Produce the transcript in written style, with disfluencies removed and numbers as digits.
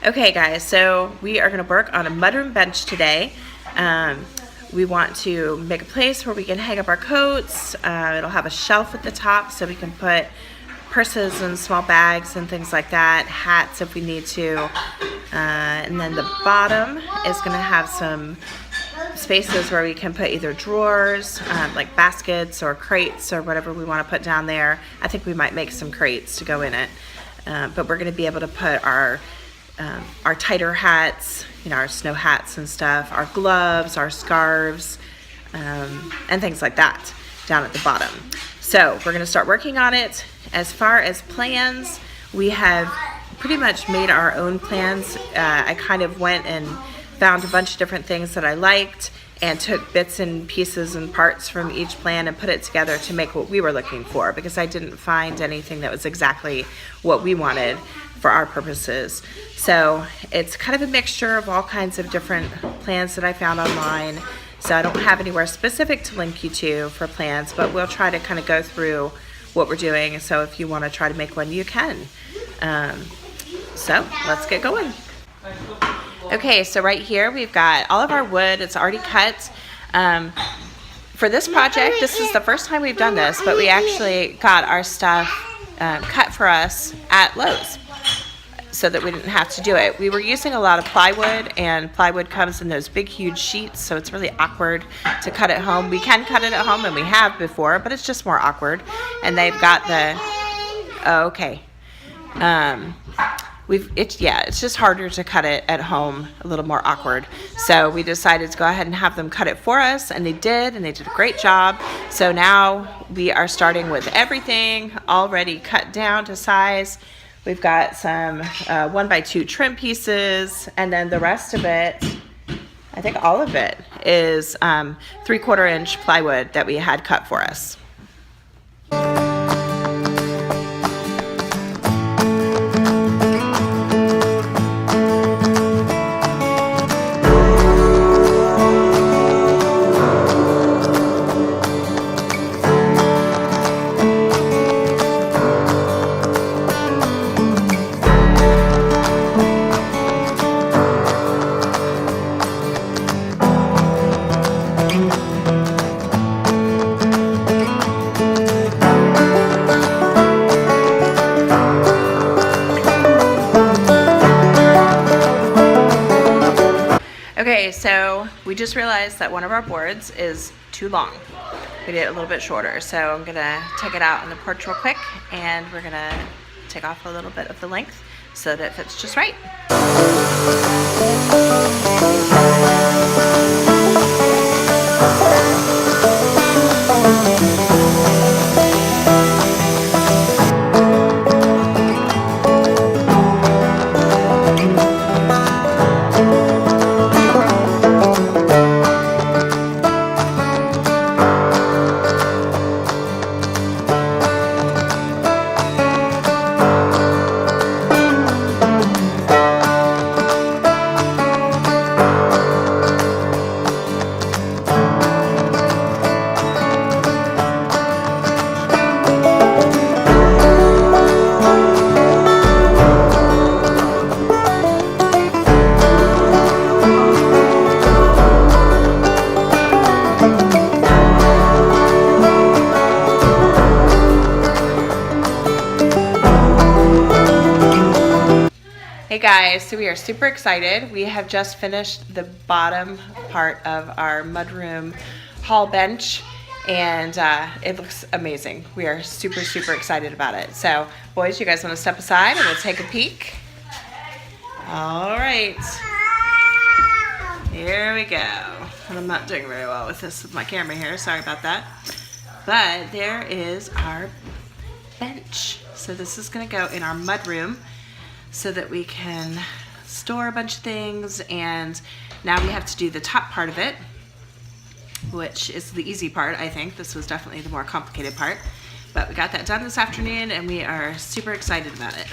Okay guys, so we are going to work on a mudroom bench today. We want to make a place where we can hang up our coats. It'll have a shelf at the top so we can put purses and small bags and things like that, hats if we need to. And then the bottom is going to have some spaces where we can put either drawers, like baskets or crates or whatever we want to put down there. I think we might make some crates to go in it. But we're going to be able to put our tighter hats, our snow hats and stuff, our gloves, our scarves, and things like that down at the bottom. So we're going to start working on it. As far as plans, we have pretty much made our own plans. I kind of went and found a bunch of different things that I liked and took bits and pieces and parts from each plan and put it together to make what we were looking for, because I didn't find anything that was exactly what we wanted for our purposes. So it's kind of a mixture of all kinds of different plans that I found online. So I don't have anywhere specific to link you to for plans, but we'll try to kind of go through what we're doing. So if you want to try to make one, you can. So let's get going. Okay, so right here we've got all of our wood. It's already cut. For this project, this is the first time we've done this, but we actually got our stuff cut for us at Lowe's so that we didn't have to do it. We were using a lot of plywood, and plywood comes in those big huge sheets, so it's really awkward to cut at home. We can cut it at home, and we have before, but it's just more awkward. And they've got the, oh, okay. It's just harder to cut it at home, a little more awkward. So we decided to go ahead and have them cut it for us, and they did a great job. So now we are starting with everything already cut down to size. We've got some 1x2 trim pieces, and then the rest of it, I think all of it, is 3/4 inch plywood that we had cut for us. Okay, so we just realized that one of our boards is too long. We did it a little bit shorter, so I'm gonna take it out on the porch real quick, and we're gonna take off a little bit of the length so that it fits just right. Hey guys, so we are super excited. We have just finished the bottom part of our mudroom hall bench, and it looks amazing. We are super, super excited about it. So boys, you guys want to step aside and we'll take a peek? All right, here we go. And I'm not doing very well with this with my camera here, sorry about that. But there is our bench. So this is gonna go in our mudroom so that we can store a bunch of things. And now we have to do the top part of it, which is the easy part, I think. This was definitely the more complicated part, but we got that done this afternoon, and we are super excited about it.